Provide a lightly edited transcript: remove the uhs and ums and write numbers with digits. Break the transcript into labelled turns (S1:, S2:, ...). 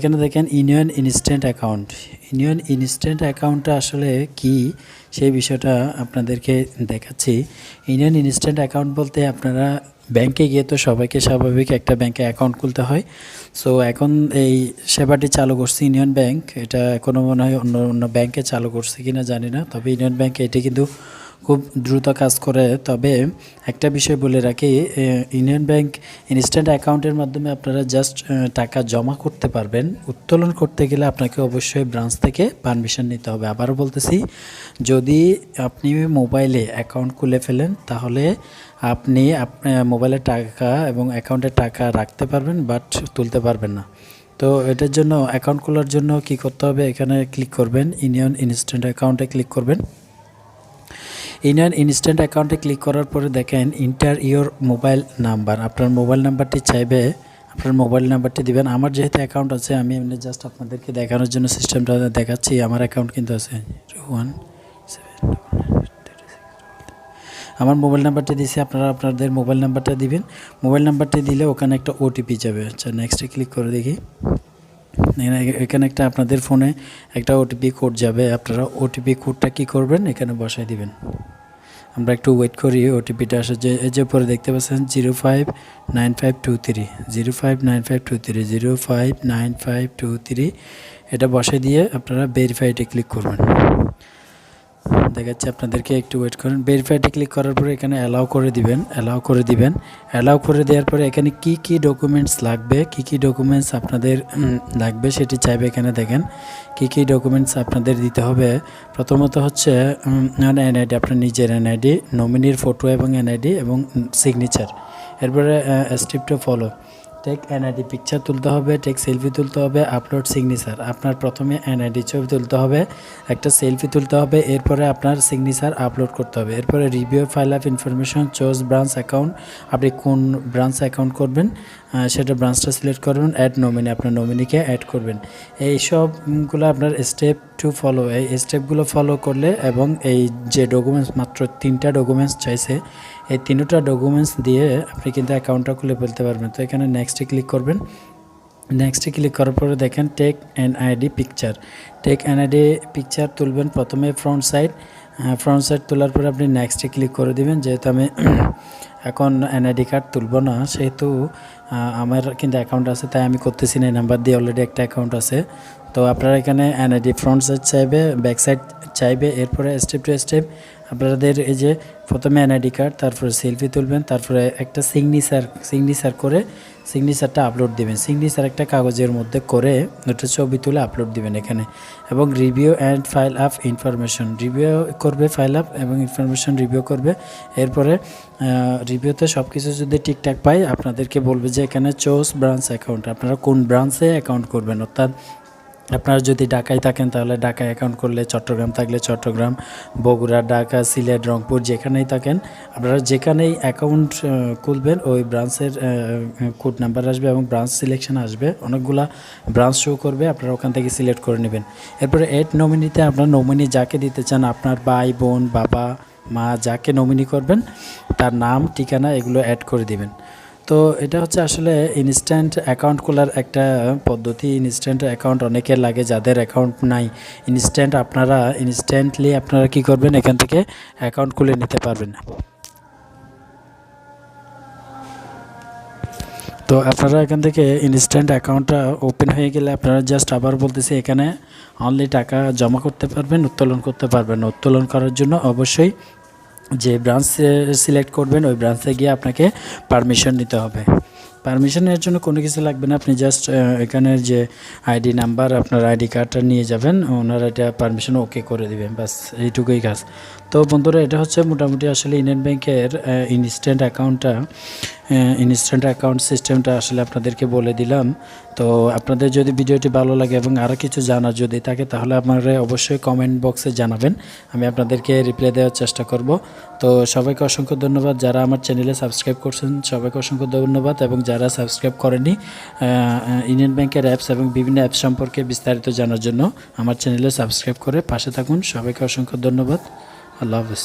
S1: এখানে দেখেন union instant account. Union instant অ্যাকাউন্টটা আসলে কি সেই বিষয়টা আপনাদেরকে দেখাচ্ছি। ইউনিয়ন ইনস্ট্যান্ট অ্যাকাউন্ট বলতে আপনারা ব্যাংকে গিয়ে তো সবাইকে স্বাভাবিক একটা ব্যাংকে অ্যাকাউন্ট খুলতে হয়। সো এখন এই সেবাটি চালু করছে ইউনিয়ন ব্যাংক। এটা এখনও মনে হয় অন্য অন্য ব্যাংকে চালু করছে কিনা জানি না, তবে ইউনিয়ন ব্যাংকে এটি কিন্তু খুব দ্রুত কাজ করে। তবে একটা বিষয় বলে রাখি, ইউনিয়ন ব্যাংক ইনস্ট্যান্ট অ্যাকাউন্টের মাধ্যমে আপনারা জাস্ট টাকা জমা করতে পারবেন। উত্তোলন করতে গেলে আপনাকে অবশ্যই ব্রাঞ্চ থেকে পারমিশন নিতে হবে। আবারও বলতেছি, যদি আপনি মোবাইলে অ্যাকাউন্ট খুলে ফেলেন তাহলে আপনি আপনার মোবাইলে টাকা এবং অ্যাকাউন্টে টাকা রাখতে পারবেন, বাট তুলতে পারবেন না। তো এটার জন্য অ্যাকাউন্ট খোলার জন্য কি করতে হবে, এখানে ক্লিক করবেন, ইউনিয়ন ইনস্ট্যান্ট অ্যাকাউন্টে ক্লিক করবেন। ইউনিয়ন ইনস্ট্যান্ট অ্যাকাউন্টে ক্লিক করার পরে দেখেন ইন্টার ইওর মোবাইল নাম্বার। আপনার মোবাইল নাম্বারটি চাইবে, আপনার মোবাইল নাম্বারটি দিবেন। আমার যেহেতু অ্যাকাউন্ট আছে, আমি এমনি জাস্ট আপনাদেরকে দেখানোর জন্য সিস্টেমটা দেখাচ্ছি। আমার অ্যাকাউন্ট কিন্তু আছে 17 আমার মোবাইল নাম্বারটি দিয়েছি, আপনারা আপনাদের মোবাইল নাম্বারটা দিবেন। মোবাইল নাম্বারটি দিলে ওখানে একটা ওটিপি যাবে। আচ্ছা, নেক্সটে ক্লিক করে দেখি। এখানে একটা আপনাদের ফোনে একটা ওটিপি কোড যাবে। আপনারা ওটিপি কোডটা কী করবেন, এখানে বসায় দিবেন। আমরা একটু ওয়েট করি ওটিপিটা আসে। এই যে পরে দেখতে পাচ্ছেন 059523 059523 059523 এটা বসে দিয়ে আপনারা ভেরিফাইতে ক্লিক করবেন। দেখাচ্ছি আপনাদেরকে, একটু ওয়েট করেন। ভেরিফাইতে ক্লিক করার পরে এখানে অ্যালাউ করে দিবেন। অ্যালাউ করে দেওয়ার পরে এখানে কি ডকুমেন্টস লাগবে, কি ডকুমেন্টস আপনাদের লাগবে সেটি চাইবে। এখানে দেখেন কি ডকুমেন্টস আপনাদের দিতে হবে। প্রথমত হচ্ছে এনআইডি, আপনার নিজের এনআইডি, নমিনির ফটো এবং এনআইডি এবং সিগনেচার। এরপরে step to follow, take NID picture তুলতে হবে, টেক সেলফি তুলতে হবে, আপলোড সিগনেচার। আপনার প্রথমে এনআইডি ছবি তুলতে হবে, একটা সেলফি তুলতে হবে, এরপরে আপনার সিগনেচার আপলোড করতে হবে। এরপরে review file of information, choose branch account, আপনি কোন ব্রাঞ্চ অ্যাকাউন্ট করবেন সেটা ব্রাঞ্চটা সিলেক্ট করবেন। অ্যাড নমিনি, আপনার নমিনিকে অ্যাড করবেন। এই সবগুলো আপনার স্টেপ টু ফলো, এই স্টেপগুলো ফলো করলে এবং এই যে ডকুমেন্টস, মাত্র 3টা ডকুমেন্টস চাইছে, এই 3টা ডকুমেন্টস দিয়ে আপনি কিন্তু অ্যাকাউন্টটা খুলে ফেলতে পারবেন। তো এখানে নেক্সটে ক্লিক করবেন। নেক্সটে ক্লিক করার পরে দেখেন take NID picture. Take NID picture তুলবেন প্রথমে ফ্রন্ট সাইড তোলার পরে আপনি নেক্সটে ক্লিক করে দিবেন। যেহেতু আমি এখন এনআইডি কার্ড তুলব না, সেহেতু আমার কিন্তু অ্যাকাউন্ট আছে, তাই আমি করতেছি না। এই নাম্বার দিয়ে অলরেডি একটা অ্যাকাউন্ট আছে। তো আপনারা এখানে এনআইডি ফ্রন্ট সাইড চাইবে, ব্যাক সাইড চাইবে। এরপরে স্টেপ টু স্টেপ আপনাদের এই যে প্রথমে এনআইডি কার্ড, তারপরে সেলফি তুলবেন, তারপরে একটা সিগনেচার করে সিগনেচারটা আপলোড দিবেন। সিগনেচার একটা কাগজের মধ্যে করে ওটা ছবি তুলে আপলোড দিবেন এখানে। এবং review and file up information, review করবে, ফাইল আপ এবং ইনফরমেশন রিভিউ করবে। এরপরে রিভিউতে সব কিছু যদি ঠিকঠাক পাই, আপনাদেরকে বলবে যে এখানে চোজ ব্রাঞ্চ অ্যাকাউন্ট, আপনারা কোন ব্রাঞ্চে অ্যাকাউন্ট করবেন। অর্থাৎ আপনারা যদি ঢাকায় থাকেন তাহলে ঢাকায় অ্যাকাউন্ট করলে, চট্টগ্রাম থাকলে চট্টগ্রাম, বগুড়া, ঢাকা, সিলেট, রংপুর যেখানেই থাকেন, আপনারা যেখানেই অ্যাকাউন্ট খুলবেন ওই ব্রাঞ্চের কোড নাম্বার আসবে এবং ব্রাঞ্চ সিলেকশন আসবে। অনেকগুলা ব্রাঞ্চ শো করবে, আপনারা ওখান থেকে সিলেক্ট করে নেবেন। এরপরে এড নমিনিতে আপনার নমিনি যাকে দিতে চান, আপনার ভাই, বোন, বাবা, মা, যাকে নমিনি করবেন তার নাম, ঠিকানা এগুলো অ্যাড করে দিবেন। তো এটা হচ্ছে আসলে ইনস্ট্যান্ট অ্যাকাউন্ট খোলার একটা পদ্ধতি। ইনস্ট্যান্ট অ্যাকাউন্ট অনেকের লাগে, যাদের অ্যাকাউন্ট নাই ইনস্ট্যান্টলি আপনারা কি করবেন, এখান থেকে অ্যাকাউন্ট খুলে নিতে পারবেন। তো আপনারা এখান থেকে ইনস্ট্যান্ট অ্যাকাউন্টটা ওপেন হয়ে গেলে আপনারা জাস্ট আবার বলতেছি, এখানে অনলি টাকা জমা করতে পারবেন, উত্তোলন করতে পারবেন না। উত্তোলন করার জন্য অবশ্যই যে ব্রাঞ্চ সিলেক্ট করবেন ওই ব্রাঞ্চে গিয়ে আপনাকে পারমিশন নিতে হবে। পারমিশনের জন্য কোনো কিছু লাগবে না, আপনি জাস্ট এখানের যে আইডি নাম্বার, আপনার আইডি কার্ডটা নিয়ে যাবেন, ওনারা এটা পারমিশন ওকে করে দিবেন, বাস এইটুকুই কাজ। তো বন্ধুরা, এটা হচ্ছে মোটামুটি আসলে ইউনিয়ন ব্যাংকের ইনস্ট্যান্ট অ্যাকাউন্ট সিস্টেমটা আসলে আপনাদেরকে বলে দিলাম। তো আপনাদের যদি ভিডিওটি ভালো লাগে এবং আরও কিছু জানার যদি থাকে তাহলে আপনারা অবশ্যই কমেন্ট বক্সে জানাবেন, আমি আপনাদেরকে রিপ্লাই দেওয়ার চেষ্টা করব। তো সবাইকে অসংখ্য ধন্যবাদ, যারা আমার চ্যানেলে সাবস্ক্রাইব করছেন সবাইকে অসংখ্য ধন্যবাদ, এবং যারা সাবস্ক্রাইব করেনি ইউনিয়ন ব্যাংকের অ্যাপস এবং বিভিন্ন অ্যাপস সম্পর্কে বিস্তারিত জানার জন্য আমার চ্যানেলে সাবস্ক্রাইব করে পাশে থাকুন। সবাইকে অসংখ্য ধন্যবাদ, আল্লাহ হাফেজ।